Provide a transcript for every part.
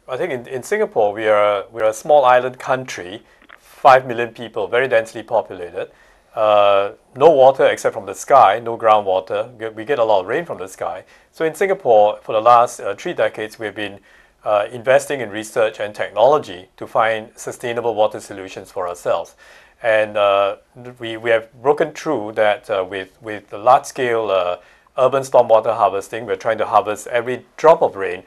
I think in Singapore, we're a small island country, 5 million people, very densely populated. No water except from the sky, no groundwater. We get a lot of rain from the sky. So in Singapore, for the last 3 decades, we've been investing in research and technology to find sustainable water solutions for ourselves. And we have broken through that with the large-scale urban stormwater harvesting. We're trying to harvest every drop of rain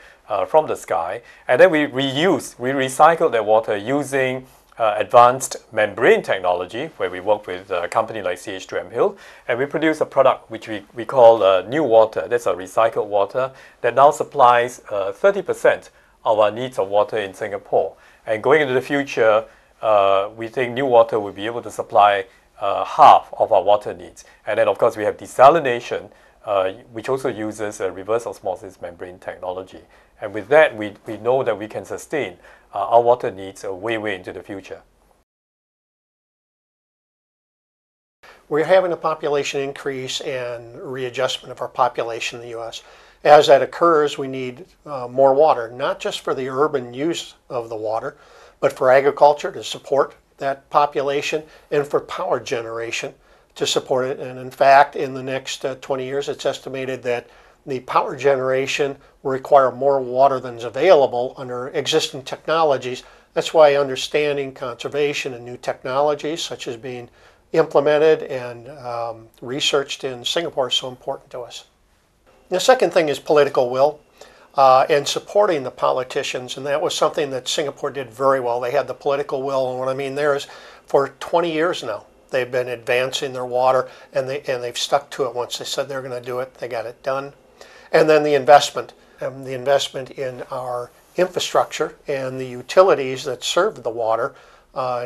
from the sky. And then we recycle that water using advanced membrane technology, where we work with a company like CH2M Hill, and we produce a product which we call NEWater. That's a recycled water that now supplies 30% of our needs of water in Singapore. And going into the future, we think NEWater will be able to supply half of our water needs. And then, of course, we have desalination, which also uses reverse osmosis membrane technology. And with that, we know that we can sustain our water needs way into the future. We're having a population increase and readjustment of our population in the U.S. As that occurs, we need more water, not just for the urban use of the water, but for agriculture to support that population and for power generation to support it. And in fact, in the next 20 years, it's estimated that the power generation will require more water than is available under existing technologies. That's why understanding conservation and new technologies, such as being implemented and researched in Singapore, is so important to us. The second thing is political will and supporting the politicians, and that was something that Singapore did very well. They had the political will, and what I mean there is for 20 years now, they've been advancing their water, and they've stuck to it. Once they said they're going to do it, they got it done. And then the investment in our infrastructure and the utilities that serve the water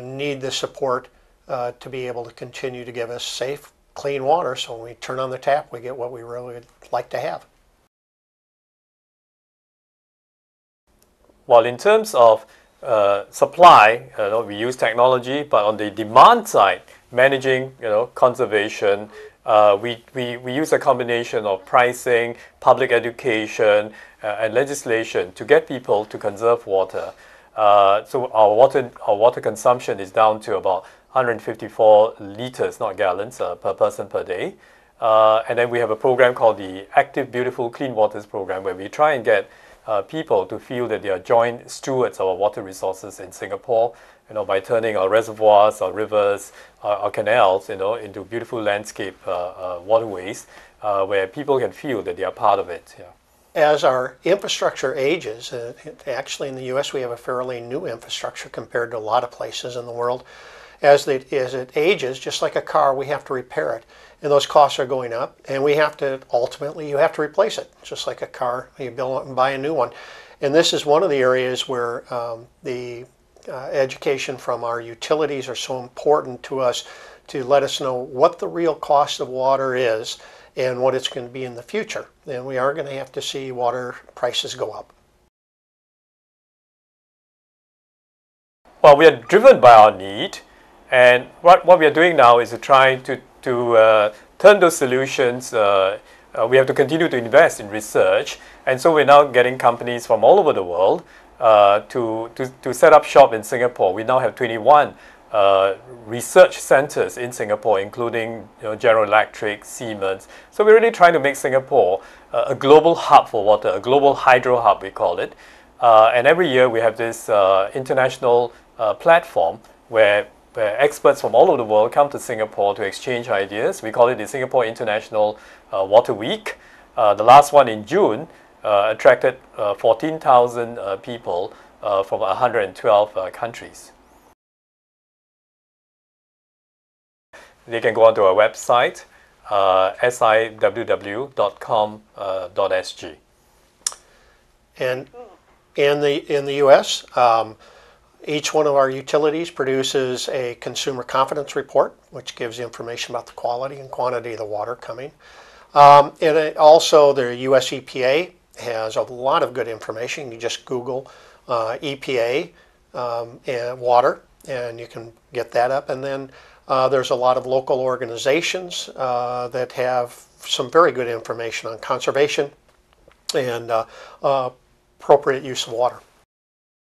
need the support to be able to continue to give us safe, clean water, so when we turn on the tap, we get what we really would like to have. Well, in terms of supply, we use technology, but on the demand side, managing conservation, we use a combination of pricing, public education, and legislation to get people to conserve water. So our water consumption is down to about 154 liters, not gallons, per person per day. And then we have a program called the Active Beautiful Clean Waters program, where we try and get people to feel that they are joint stewards of our water resources in Singapore, by turning our reservoirs, our rivers, our canals, into beautiful landscape waterways, where people can feel that they are part of it. Yeah. As our infrastructure ages, actually in the U.S. we have a fairly new infrastructure compared to a lot of places in the world. As it ages, just like a car, we have to repair it. And those costs are going up, and you have to replace it, just like a car. You build it and buy a new one. And this is one of the areas where the education from our utilities are so important to us, to let us know what the real cost of water is and what it's going to be in the future. And we are going to have to see water prices go up. Well, we are driven by our need, and what we are doing now is to try to turn those solutions. We have to continue to invest in research, and so we're now getting companies from all over the world to set up shop in Singapore. We now have 21 research centers in Singapore, including General Electric, Siemens. So we're really trying to make Singapore a global hub for water, a global hydro hub, we call it. And every year we have this international platform where experts from all over the world come to Singapore to exchange ideas. We call it the Singapore International Water Week. The last one in June attracted 14,000 people from 112 countries. They can go onto our website, siww.com.sg. And in the U.S., each one of our utilities produces a consumer confidence report, which gives information about the quality and quantity of the water coming. And also the U.S. EPA has a lot of good information. You just Google EPA and water, and you can get that up. And then there's a lot of local organizations that have some very good information on conservation and appropriate use of water.